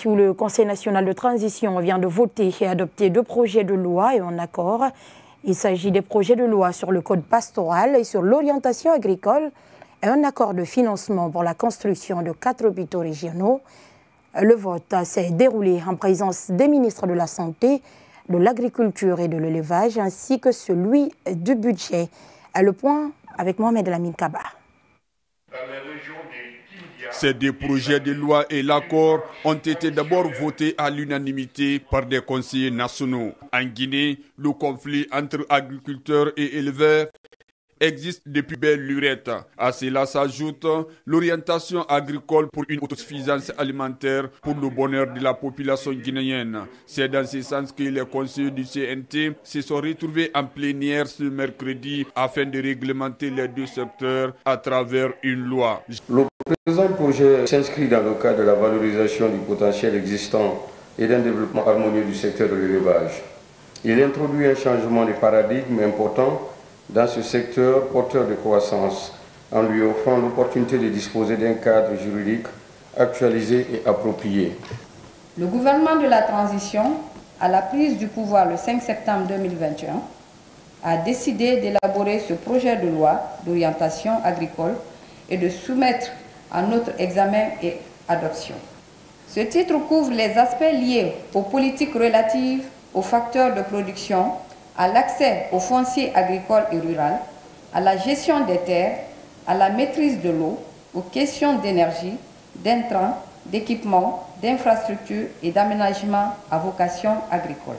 où le Conseil national de transition vient de voter et adopter 2 projets de loi et un accord. Il s'agit des projets de loi sur le code pastoral et sur l'orientation agricole et un accord de financement pour la construction de 4 hôpitaux régionaux. Le vote s'est déroulé en présence des ministres de la Santé, de l'Agriculture et de l'Élevage, ainsi que celui du budget. Le point avec Mohamed Lamine Kaba. Ces 2 projets de loi et l'accord ont été d'abord votés à l'unanimité par des conseillers nationaux. En Guinée, le conflit entre agriculteurs et éleveurs existe depuis belle lurette. À cela s'ajoute l'orientation agricole pour une autosuffisance alimentaire pour le bonheur de la population guinéenne. C'est dans ce sens que les conseillers du CNT se sont retrouvés en plénière ce mercredi afin de réglementer les 2 secteurs à travers une loi. Le présent projet s'inscrit dans le cadre de la valorisation du potentiel existant et d'un développement harmonieux du secteur de l'élevage. Il introduit un changement de paradigme important dans ce secteur porteur de croissance, en lui offrant l'opportunité de disposer d'un cadre juridique actualisé et approprié. Le gouvernement de la transition, à la prise du pouvoir le 5 septembre 2021, a décidé d'élaborer ce projet de loi d'orientation agricole et de soumettre à notre examen et adoption. Ce titre couvre les aspects liés aux politiques relatives aux facteurs de production, à l'accès au foncier agricole et rural, à la gestion des terres, à la maîtrise de l'eau, aux questions d'énergie, d'intrants, d'équipements, d'infrastructures et d'aménagement à vocation agricole.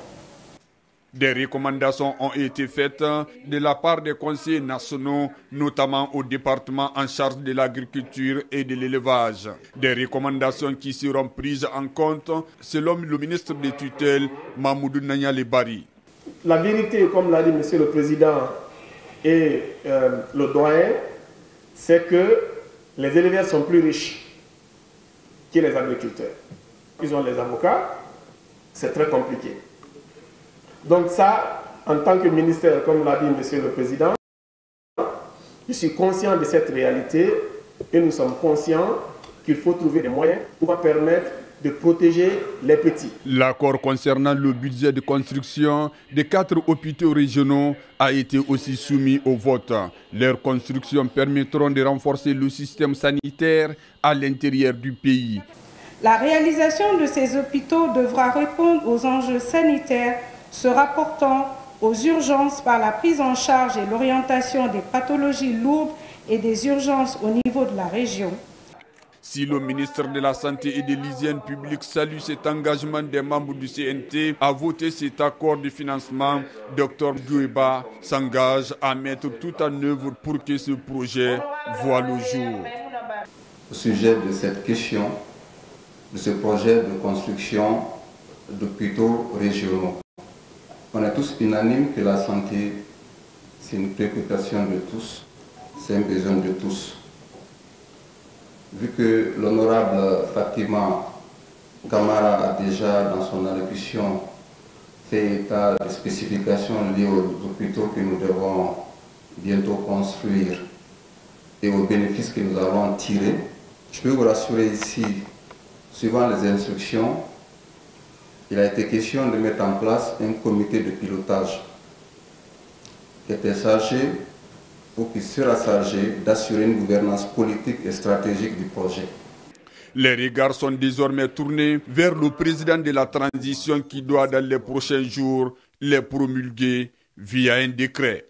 Des recommandations ont été faites de la part des conseillers nationaux, notamment au département en charge de l'agriculture et de l'élevage. Des recommandations qui seront prises en compte selon le ministre de tutelle, Mamoudou Nanyale Bari. La vérité, comme l'a dit Monsieur le Président et le doyen, c'est que les éleveurs sont plus riches que les agriculteurs. Ils ont les avocats, c'est très compliqué. Donc ça, en tant que ministère, comme l'a dit Monsieur le Président, je suis conscient de cette réalité et nous sommes conscients qu'il faut trouver des moyens pour permettre de protéger les petits. L'accord concernant le budget de construction des 4 hôpitaux régionaux a été aussi soumis au vote. Leurs constructions permettront de renforcer le système sanitaire à l'intérieur du pays. La réalisation de ces hôpitaux devra répondre aux enjeux sanitaires se rapportant aux urgences par la prise en charge et l'orientation des pathologies lourdes et des urgences au niveau de la région. Si le ministre de la Santé et de l'Hygiène publique salue cet engagement des membres du CNT à voter cet accord de financement, Dr Gueba s'engage à mettre tout en œuvre pour que ce projet voie le jour. Au sujet de cette question, de ce projet de construction d'hôpitaux régionaux, on est tous unanimes que la santé, c'est une préoccupation de tous, c'est un besoin de tous. Vu que l'honorable Fatima Kamara a déjà, dans son allocution, fait état des spécifications liées aux hôpitaux que nous devons bientôt construire et aux bénéfices que nous allons tirer, je peux vous rassurer ici, suivant les instructions, il a été question de mettre en place un comité de pilotage qui était chargé ou qui sera chargé d'assurer une gouvernance politique et stratégique du projet. Les regards sont désormais tournés vers le président de la transition qui doit dans les prochains jours les promulguer via un décret.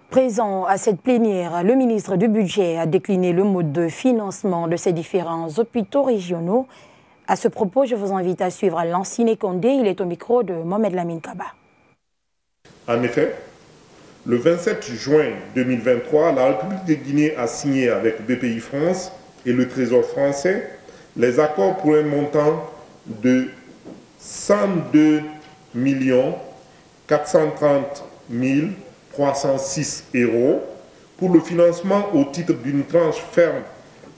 Présent à cette plénière, le ministre du Budget a décliné le mode de financement de ces différents hôpitaux régionaux. À ce propos, je vous invite à suivre Lanciné Condé. Il est au micro de Mohamed Lamine Kaba. En effet, le 27 juin 2023, la République de Guinée a signé avec BPI France et le Trésor français les accords pour un montant de 102 430 306 € pour le financement au titre d'une tranche ferme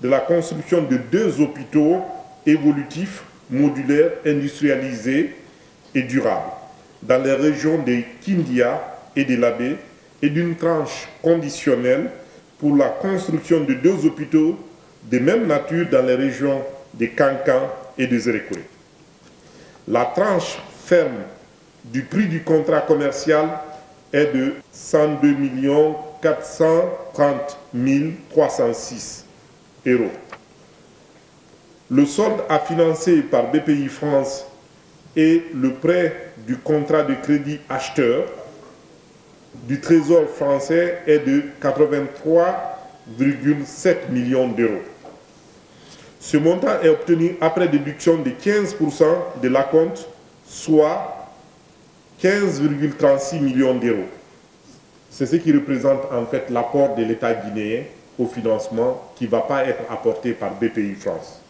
de la construction de 2 hôpitaux évolutifs, modulaires, industrialisés et durables dans les régions de Kindia et de Labé, et d'une tranche conditionnelle pour la construction de 2 hôpitaux de même nature dans les régions de Kankan et de Zérékouré. La tranche ferme du prix du contrat commercial est de 102 430 306 €. Le solde à financer par BPI France et le prêt du contrat de crédit acheteur du Trésor français est de 83,7 millions d'euros. Ce montant est obtenu après déduction de 15% de l'acompte, soit 15,36 millions d'euros. C'est ce qui représente en fait l'apport de l'État guinéen au financement qui ne va pas être apporté par BPI France.